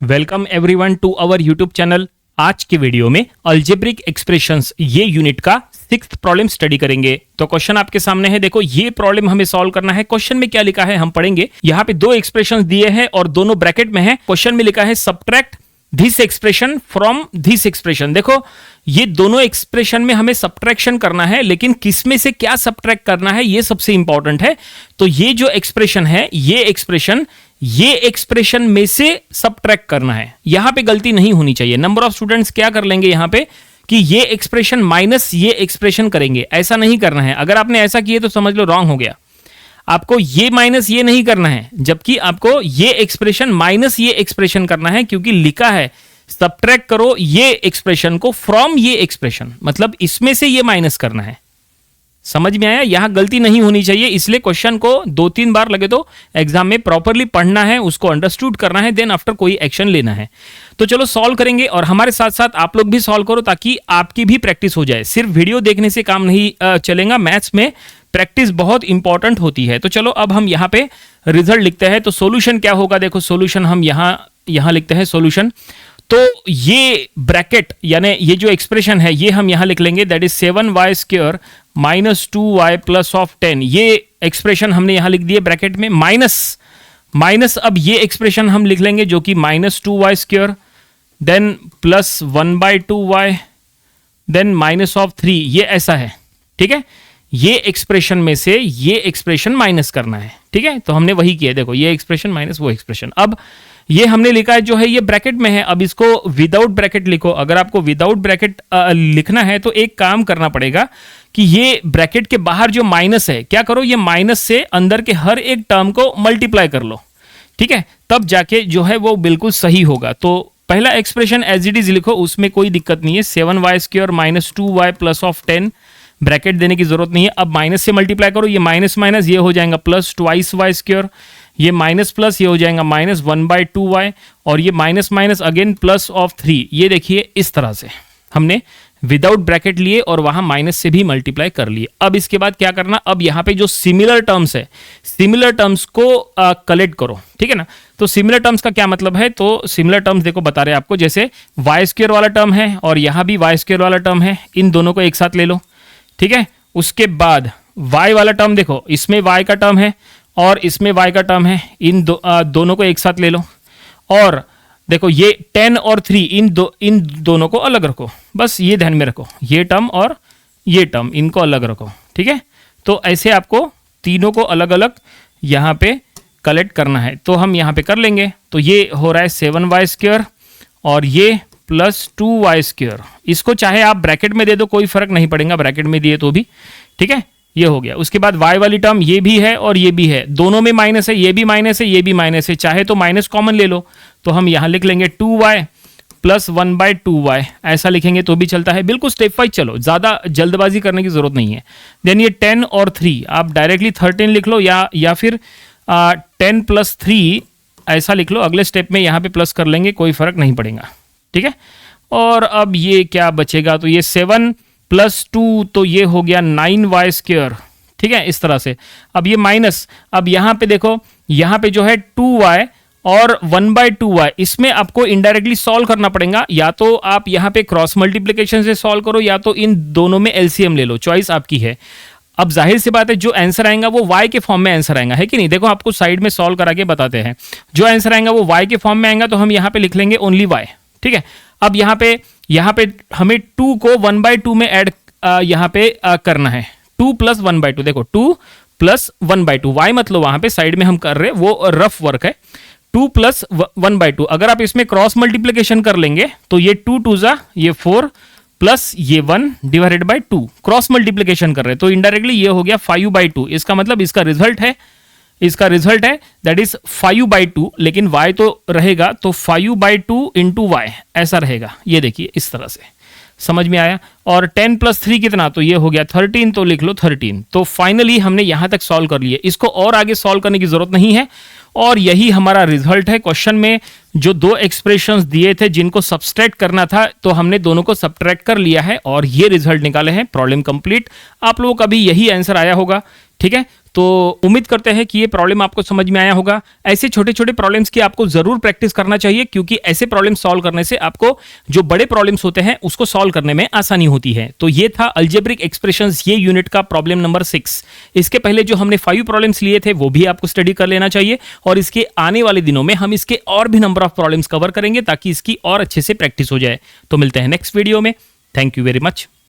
Welcome everyone to our YouTube channel. आज के video में अलजेब्रिक एक्सप्रेशंस ये यूनिट का 6th प्रॉब्लम स्टडी करेंगे। तो क्वेश्चन आपके सामने है, देखो ये प्रॉब्लम हमें सॉल्व करना है। क्वेश्चन में क्या लिखा है हम पढ़ेंगे। यहाँ पे दो एक्सप्रेशंस दिए हैं और दोनों ब्रैकेट में है। क्वेश्चन में लिखा है subtract this expression from this expression. देखो ये दोनों एक्सप्रेशन में हमें सब्ट्रैक्शन करना है, लेकिन किसमें से क्या सब्ट्रैक्ट करना है ये सबसे इंपॉर्टेंट है। तो ये जो एक्सप्रेशन है ये एक्सप्रेशन में से सब्ट्रैक्ट करना है। यहां पे गलती नहीं होनी चाहिए। नंबर ऑफ स्टूडेंट्स क्या कर लेंगे यहां पे कि ये एक्सप्रेशन माइनस ये एक्सप्रेशन करेंगे। ऐसा नहीं करना है। अगर आपने ऐसा किए तो समझ लो रॉन्ग हो गया। आपको ये माइनस ये नहीं करना है, जबकि आपको ये एक्सप्रेशन माइनस ये एक्सप्रेशन करना है, क्योंकि लिखा है सब्ट्रैक्ट करो ये एक्सप्रेशन को फ्रॉम ये एक्सप्रेशन, मतलब इसमें से ये माइनस करना है। समझ में आया? यहां गलती नहीं होनी चाहिए। इसलिए क्वेश्चन को 2-3 बार लगे तो एग्जाम में प्रॉपरली पढ़ना है, उसको अंडरस्टूड करना है, देन आफ्टर कोई एक्शन लेना है। तो चलो सॉल्व करेंगे और हमारे साथ साथ आप लोग भी सॉल्व करो ताकि आपकी भी प्रैक्टिस हो जाए। सिर्फ वीडियो देखने से काम नहीं चलेगा। मैथ्स में प्रैक्टिस बहुत इंपॉर्टेंट होती है। तो चलो अब हम यहाँ पे रिजल्ट लिखते हैं। तो सॉल्यूशन क्या होगा, देखो सॉल्यूशन हम यहाँ लिखते हैं सॉल्यूशन। तो ये ब्रैकेट यानी ये जो एक्सप्रेशन है ये हम यहां लिख लेंगे, that is 7y square minus 2y plus of 10। ये एक्सप्रेशन हमने यहां लिख दिए ब्रैकेट में। माइनस अब ये एक्सप्रेशन हम लिख लेंगे जो कि minus 2y square then plus 1/2y then minus of 3। ये ऐसा है, ठीक है। ये एक्सप्रेशन में से ये एक्सप्रेशन माइनस करना है, ठीक है। तो हमने वही किया, देखो ये एक्सप्रेशन माइनस वो एक्सप्रेशन। अब ये हमने लिखा है जो है ये ब्रैकेट में है। अब इसको विदाउट ब्रैकेट लिखो। अगर आपको विदाउट ब्रैकेट लिखना है तो एक काम करना पड़ेगा कि ये ब्रैकेट के बाहर जो माइनस है, क्या करो ये माइनस से अंदर के हर एक टर्म को मल्टीप्लाई कर लो, ठीक है। तब जाके जो है वो बिल्कुल सही होगा। तो पहला एक्सप्रेशन एज इट इज लिखो, उसमें कोई दिक्कत नहीं है। 7y square minus 2y plus of 10, bracket देने की जरूरत नहीं है। अब माइनस से मल्टीप्लाई करो, ये माइनस माइनस ये हो जाएगा प्लस ट्वाइस वाई स्क्वायर, ये माइनस प्लस ये हो जाएगा माइनस 1/2y, और ये minus minus again plus of 3। ये देखिए इस तरह से हमने विदाउट ब्रैकेट लिए और वहां माइनस से भी मल्टीप्लाई कर लिए। अब इसके बाद क्या करना, अब यहां पे जो सिमिलर टर्म्स है, सिमिलर टर्म्स को कलेक्ट करो, ठीक है ना। तो सिमिलर टर्म्स का क्या मतलब है, तो सिमिलर टर्म्स देखो बता रहे हैं आपको, जैसे वाई स्क्वायर वाला टर्म है और यहां भी वाई स्क्वायर वाला टर्म है, इन दोनों को एक साथ ले लो, ठीक है। उसके बाद y वाला टर्म देखो, इसमें y का टर्म है और इसमें y का टर्म है, इन दोनों को एक साथ ले लो। और देखो ये 10 और 3 इन दोनों को अलग रखो, बस ये ध्यान में रखो, ये टर्म और ये टर्म इनको अलग रखो, ठीक है। तो ऐसे आपको तीनों को अलग अलग यहाँ पे कलेक्ट करना है। तो हम यहाँ पे कर लेंगे। तो ये हो रहा है 7y स्क्वायर और ये प्लस 2y स्क्वायर। इसको चाहे आप ब्रैकेट में दे दो, कोई फर्क नहीं पड़ेगा, ब्रैकेट में दिए तो भी, ठीक है। ये हो गया। उसके बाद y वाली टर्म ये भी है और ये भी है, दोनों में माइनस है, ये भी माइनस है ये भी माइनस है, चाहे तो माइनस कॉमन ले लो। तो हम यहां लिख लेंगे 2y प्लस 1/2y, ऐसा लिखेंगे तो भी चलता है। बिल्कुल स्टेप वाइज चलो, ज्यादा जल्दबाजी करने की जरूरत नहीं है। देन ये 10 और 3 आप डायरेक्टली 13 लिख लो या फिर 10 प्लस 3 ऐसा लिख लो। अगले स्टेप में यहाँ पे प्लस कर लेंगे, कोई फर्क नहीं पड़ेगा, ठीक है। और अब ये क्या बचेगा, तो ये 7 प्लस 2 तो ये हो गया 9y स्क्वायर, ठीक है, इस तरह से। अब ये माइनस, अब यहाँ पे देखो, यहाँ पे जो है 2y और 1/2y, इसमें आपको इनडायरेक्टली सॉल्व करना पड़ेगा। या तो आप यहाँ पे क्रॉस मल्टीप्लिकेशन से सॉल्व करो या तो इन दोनों में एलसीएम ले लो, चॉइस आपकी है। अब जाहिर सी बात है जो आंसर आएगा वो y के फॉर्म में आंसर आएगा, है कि नहीं। देखो आपको साइड में सॉल्व करा के बताते हैं, जो आंसर आएगा वो y के फॉर्म में आएगा, तो हम यहाँ पे लिख लेंगे ओनली y, ठीक है। अब यहाँ पे हमें 2 को 1/2 में ऐड यहाँ पे करना है, 2 प्लस 1/2। देखो 2 प्लस 1/2, y मतलब वहां पे साइड में हम कर रहे हैं वो रफ वर्क है। 2 प्लस 1/2, अगर आप इसमें क्रॉस मल्टीप्लिकेशन कर लेंगे तो ये 2 2 जा ये 4 प्लस ये 1 डिवाइडेड बाई 2, क्रॉस मल्टीप्लिकेशन कर रहे हैं तो इनडायरेक्टली ये हो गया 5/2। इसका मतलब इसका रिजल्ट है दैट इज 5/2, लेकिन y तो रहेगा तो 5/2 इंटू y ऐसा रहेगा। ये देखिए इस तरह से, समझ में आया। और 10 प्लस 3 कितना, तो ये हो गया 13, तो लिख लो 13। तो फाइनली हमने यहां तक सॉल्व कर लिए, इसको और आगे सॉल्व करने की जरूरत नहीं है। और यही हमारा रिजल्ट है। क्वेश्चन में जो दो एक्सप्रेशंस दिए थे जिनको सब्सट्रैक्ट करना था, तो हमने दोनों को सब्ट्रैक्ट कर लिया है और ये रिजल्ट निकाले हैं। Problem complete. आप लोगों का भी यही आंसर आया होगा, ठीक है। तो उम्मीद करते हैं कि ये प्रॉब्लम आपको समझ में आया होगा। ऐसे छोटे छोटे प्रॉब्लम्स की आपको जरूर प्रैक्टिस करना चाहिए, क्योंकि ऐसे प्रॉब्लम सॉल्व करने से आपको जो बड़े प्रॉब्लम्स होते हैं उसको सॉल्व करने में आसानी होती है। तो ये था अलजेब्रिक एक्सप्रेशंस ये यूनिट का प्रॉब्लम नंबर 6। इसके पहले जो हमने 5 प्रॉब्लम्स लिए थे वो भी आपको स्टडी कर लेना चाहिए, और इसके आने वाले दिनों में हम इसके और भी नंबर ऑफ प्रॉब्लम्स कवर करेंगे ताकि इसकी और अच्छे से प्रैक्टिस हो जाए। तो मिलते हैं नेक्स्ट वीडियो में। Thank you very much.